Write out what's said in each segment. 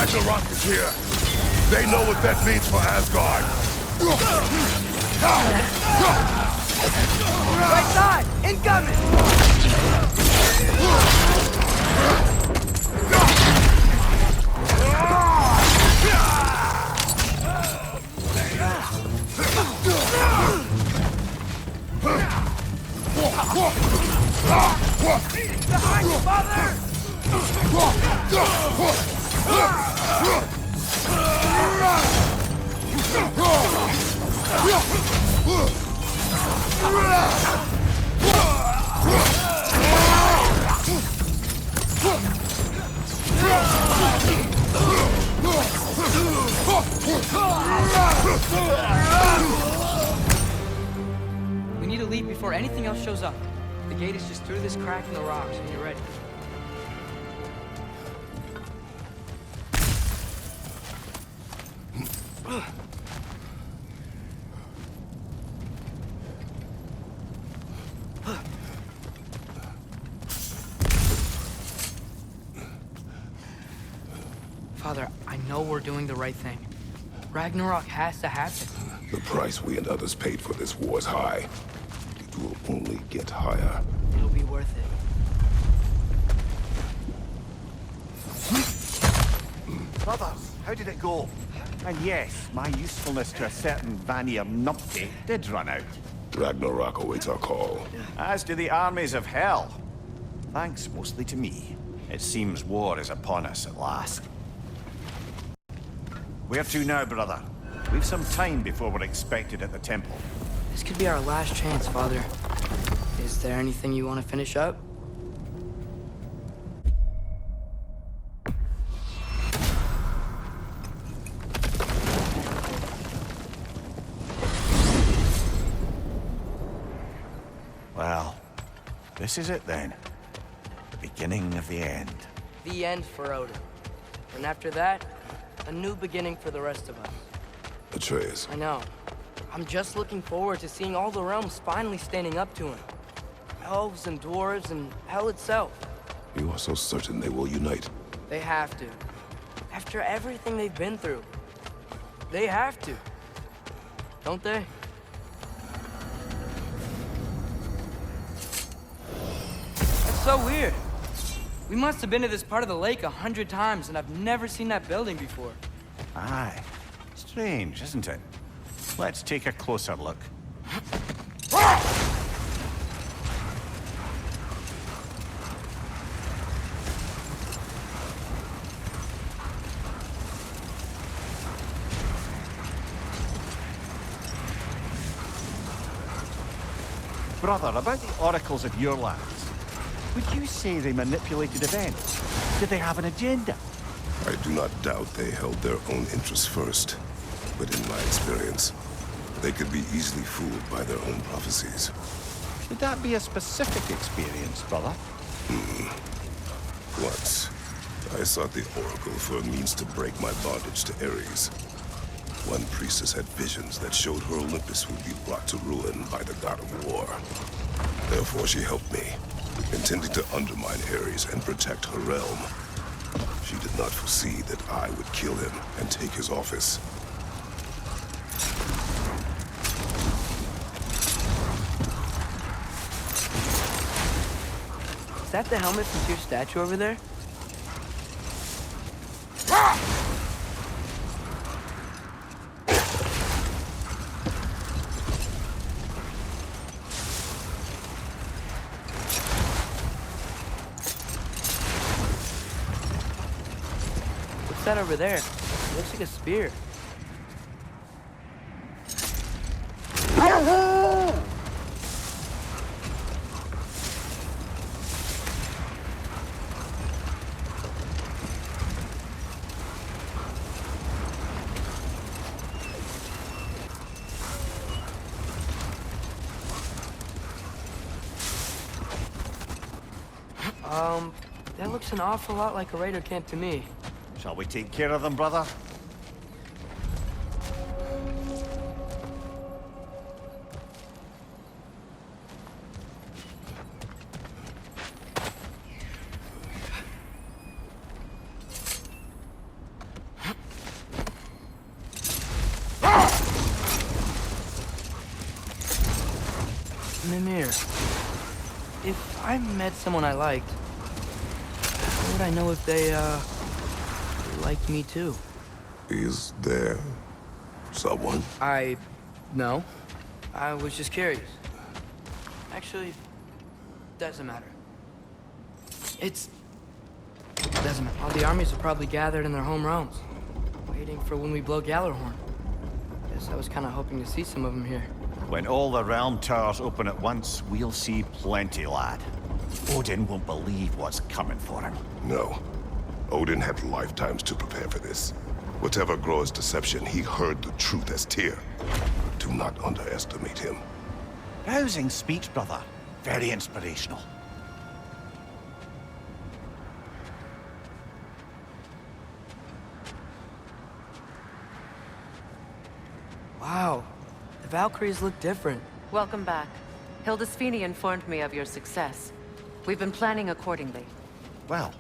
Ragnarok is here. They know what that means for Asgard. Right side! Incoming! Behind you, father! We need to leave before anything else shows up. The gate is just through this crack in the rocks when you're ready. Father, I know we're doing the right thing. Ragnarok has to happen. The price we and others paid for this war is high. It will only get higher. It'll be worth it. Brothers, how did it go? And yes, my usefulness to a certain Vanir numpty did run out. Ragnarok awaits our call. As do the armies of hell. Thanks mostly to me. It seems war is upon us at last. Where to now, brother? We've some time before we're expected at the temple. This could be our last chance, Father. Is there anything you want to finish up? Well, this is it then. The beginning of the end. The end for Odin. And after that, a new beginning for the rest of us. Atreus. I know. I'm just looking forward to seeing all the realms finally standing up to him. Elves and dwarves and hell itself. You are so certain they will unite. They have to. After everything they've been through. They have to. Don't they? That's so weird. We must have been to this part of the lake 100 times, and I've never seen that building before. Aye. Strange, isn't it? Let's take a closer look. Brother, about the oracles of your lands, would you say they manipulated events? Did they have an agenda? I do not doubt they held their own interests first. But in my experience, they could be easily fooled by their own prophecies. Would that be a specific experience, brother? Once, I sought the Oracle for a means to break my bondage to Ares. One priestess had visions that showed her Olympus would be brought to ruin by the god of war. Therefore, she helped me, intending to undermine Ares and protect her realm. She did not foresee that I would kill him and take his office. Is that the helmet from your statue over there? What's that over there? It looks like a spear. That looks an awful lot like a raider camp to me. Shall we take care of them, brother? Mimir, if I met someone I liked, how would I know if they, liked me too? Is there someone? No. I was just curious. Actually, doesn't matter. Doesn't matter. All the armies are probably gathered in their home realms, waiting for when we blow Gallarhorn. Guess I was kind of hoping to see some of them here. When all the realm towers open at once, we'll see plenty, lad. Odin won't believe what's coming for him. No. Odin had lifetimes to prepare for this. Whatever Groa's deception, he heard the truth as Tyr. Do not underestimate him. Rousing speech, brother. Very inspirational. Wow, the Valkyries look different. Welcome back. Hildisvini informed me of your success. We've been planning accordingly. Well,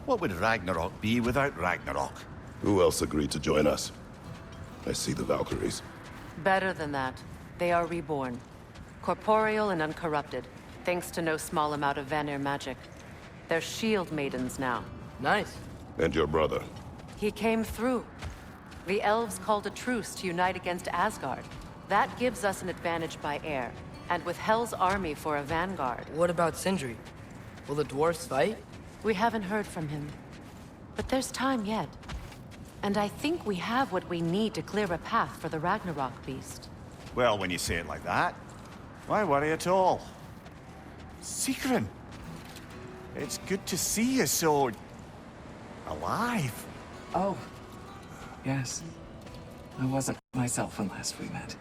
what would Ragnarok be without Ragnarok? Who else agreed to join us? I see the Valkyries. Better than that. They are reborn. Corporeal and uncorrupted, thanks to no small amount of Vanir magic. They're shield maidens now. Nice. And your brother. He came through. The elves called a truce to unite against Asgard. That gives us an advantage by air, and with Hel's army for a vanguard. What about Sindri? Will the dwarves fight? We haven't heard from him. But there's time yet. And I think we have what we need to clear a path for the Ragnarok beast. Well, when you say it like that, why worry at all? Sigrun! It's good to see you so... alive. Oh, yes. I wasn't myself when last we met.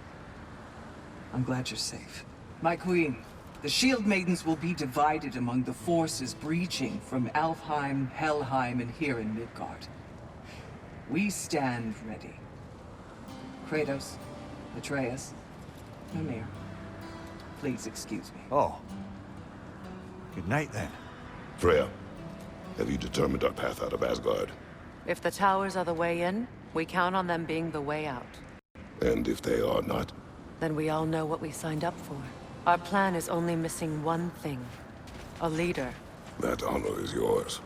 I'm glad you're safe. My queen, the Shield Maidens will be divided among the forces breaching from Alfheim, Helheim, and here in Midgard. We stand ready. Kratos, Atreus, Mimir, please excuse me. Oh. Good night, then. Freya, have you determined our path out of Asgard? If the towers are the way in, we count on them being the way out. And if they are not? Then we all know what we signed up for. Our plan is only missing one thing. A leader. That honor is yours.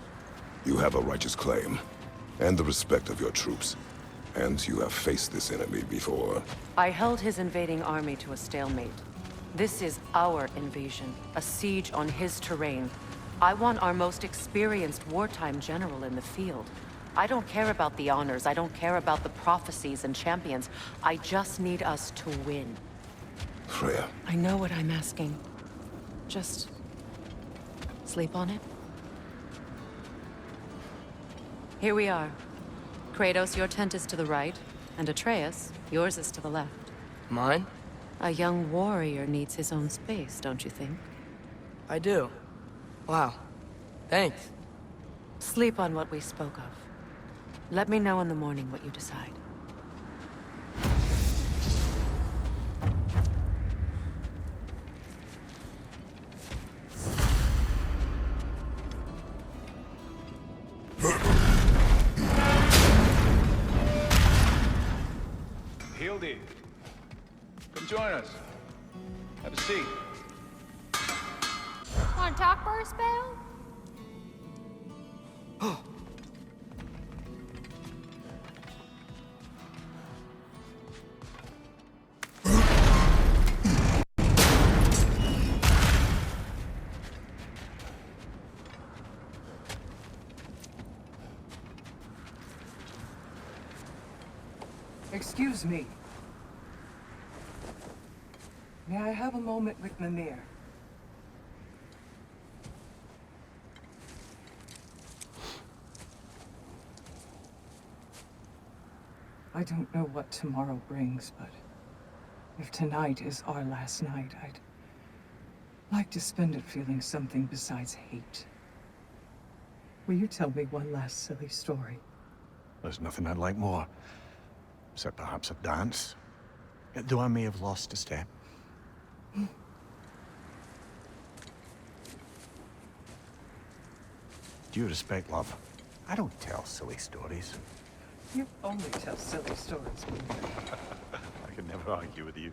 You have a righteous claim, and the respect of your troops. And you have faced this enemy before. I held his invading army to a stalemate. This is our invasion, a siege on his terrain. I want our most experienced wartime general in the field. I don't care about the honors, I don't care about the prophecies and champions. I just need us to win. Freya. I know what I'm asking. Just... sleep on it? Here we are. Kratos, your tent is to the right, and Atreus, yours is to the left. Mine? A young warrior needs his own space, don't you think? I do. Wow. Thanks. Sleep on what we spoke of. Let me know in the morning what you decide. Hildy, come join us. Have a seat. Want to talk for a spell? Excuse me. May I have a moment with Mimir? I don't know what tomorrow brings, but if tonight is our last night, I'd like to spend it feeling something besides hate. Will you tell me one last silly story? There's nothing I'd like more. Except perhaps a dance. Though I may have lost a step. Due respect, love. I don't tell silly stories. You only tell silly stories, Mimir. I can never argue with you.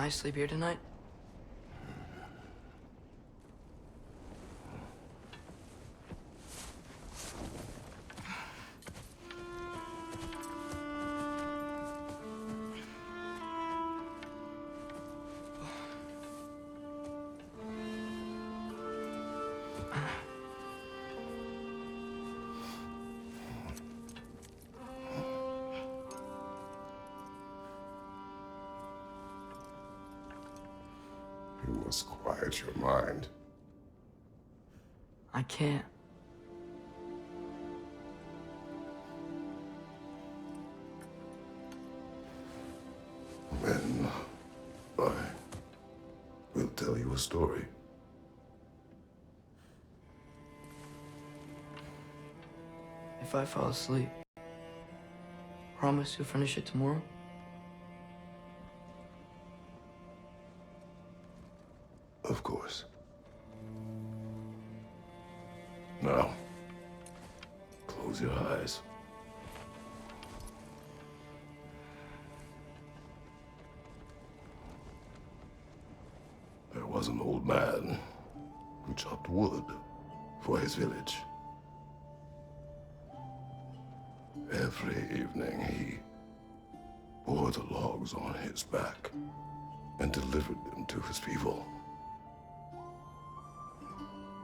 I sleep here tonight? You must quiet your mind. I can't. Then I will tell you a story. If I fall asleep, promise you'll finish it tomorrow? Of course. Now, close your eyes. There was an old man who chopped wood for his village. Every evening he bore the logs on his back and delivered them to his people.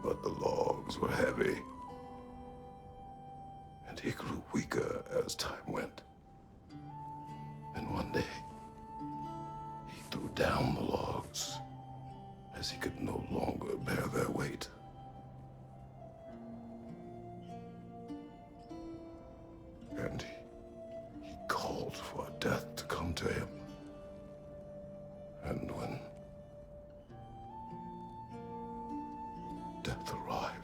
But the logs were heavy, and he grew weaker as time went. And one day, he threw down the logs as he could no longer bear their weight. And he called for death to come to him. And when death arrived,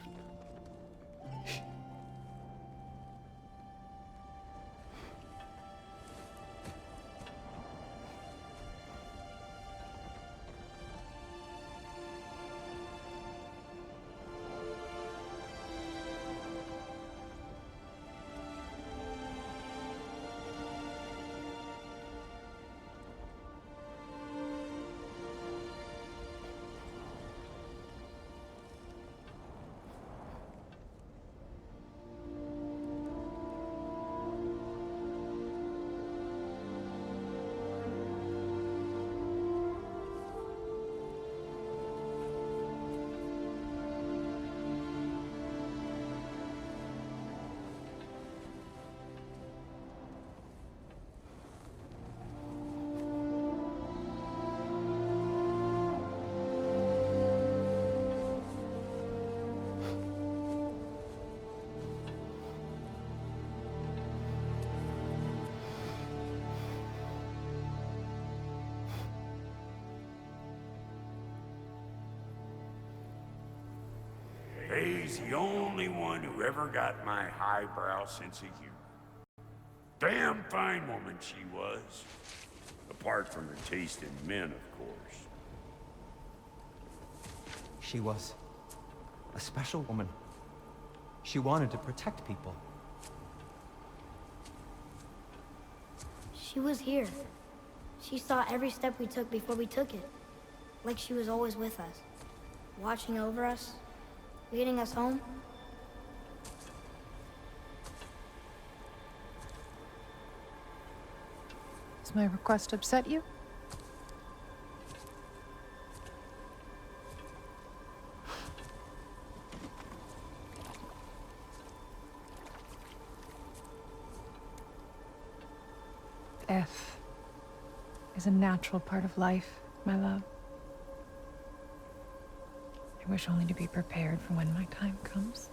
He's the only one who ever got my highbrow sense of humor. Damn fine woman she was. Apart from her taste in men, of course. She was a special woman. She wanted to protect people. She was here. She saw every step we took before we took it. Like she was always with us. Watching over us. Leading us home. Does my request upset you? Death is a natural part of life, my love. I wish only to be prepared for when my time comes.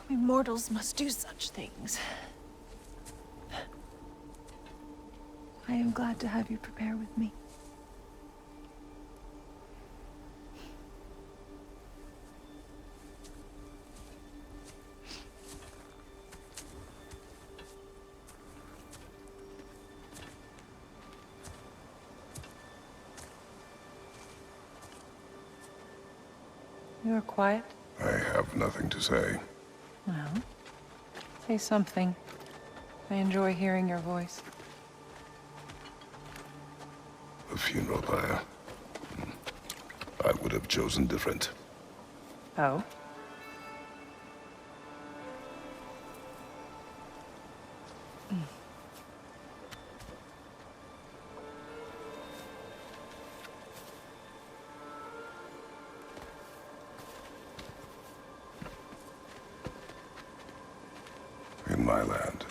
We mortals must do such things. I am glad to have you prepare with me. You are quiet. I have nothing to say. Well, say something. I enjoy hearing your voice. A funeral pyre. I would have chosen different. Oh? In my land,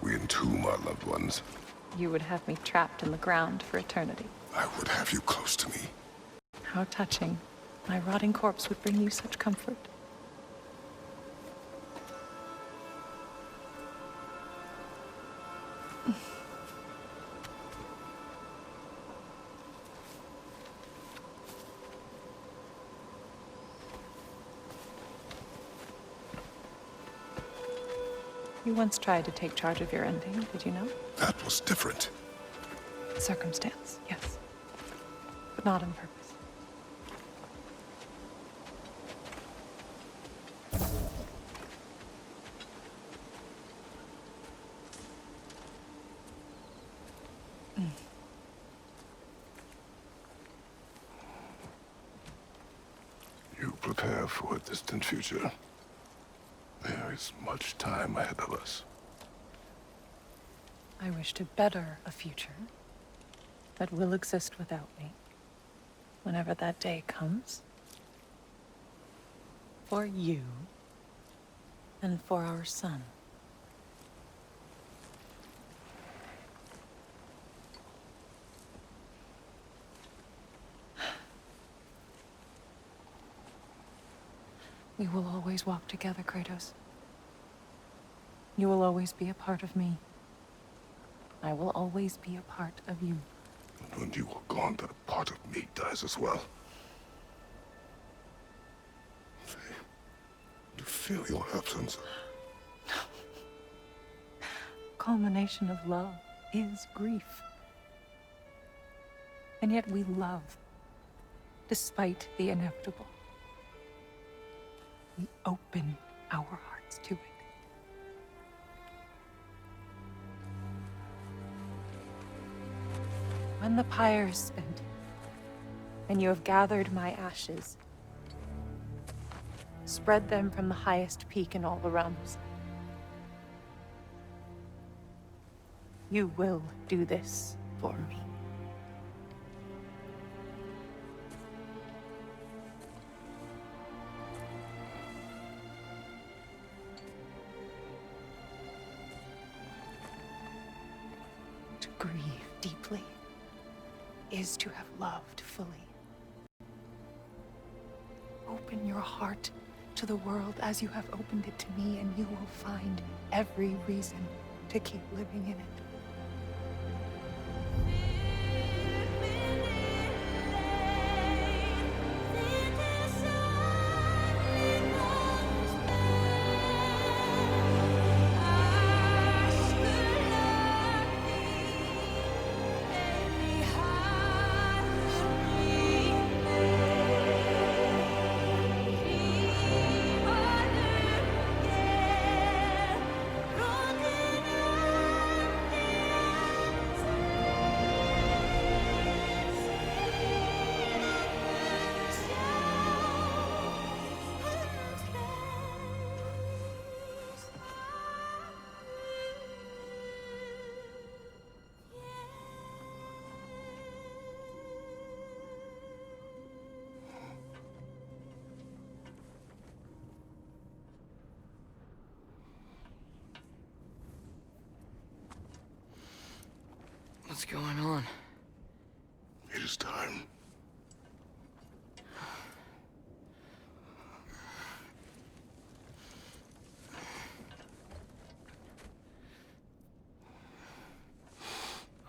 we entomb our loved ones. You would have me trapped in the ground for eternity. I would have you close to me. How touching. My rotting corpse would bring you such comfort. You once tried to take charge of your ending, did you know? That was different. Circumstance, yes. But not on purpose. You prepare for a distant future. There is much time ahead of us. I wish to better a future that will exist without me, whenever that day comes. For you, and for our son. We will always walk together, Kratos. You will always be a part of me. I will always be a part of you. And when you are gone, that part of me dies as well. To feel your absence. Culmination of love is grief. And yet we love, despite the inevitable. We open our hearts to it. When the pyre is spent, and you have gathered my ashes, spread them from the highest peak in all the realms. You will do this for me. To grieve deeply is to have loved fully. Open your heart to the world as you have opened it to me, and you will find every reason to keep living in it. What's going on? It is time.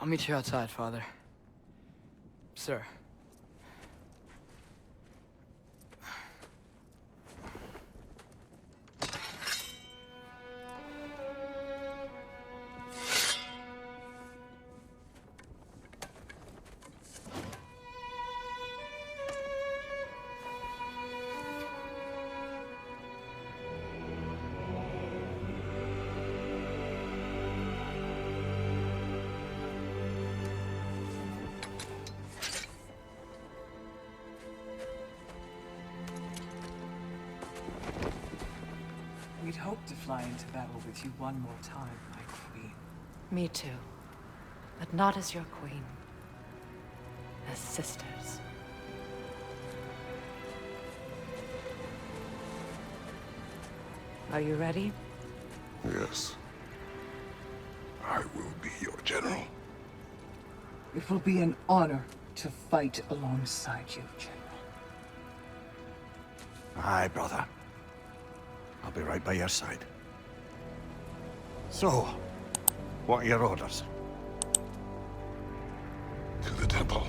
I'll meet you outside, Father. Sir. hope to fly into battle with you one more time, my queen. Me too. But not as your queen. As sisters. Are you ready? Yes. I will be your general. It will be an honor to fight alongside you, General. Aye, brother. I'll be right by your side. So, what are your orders? To the temple.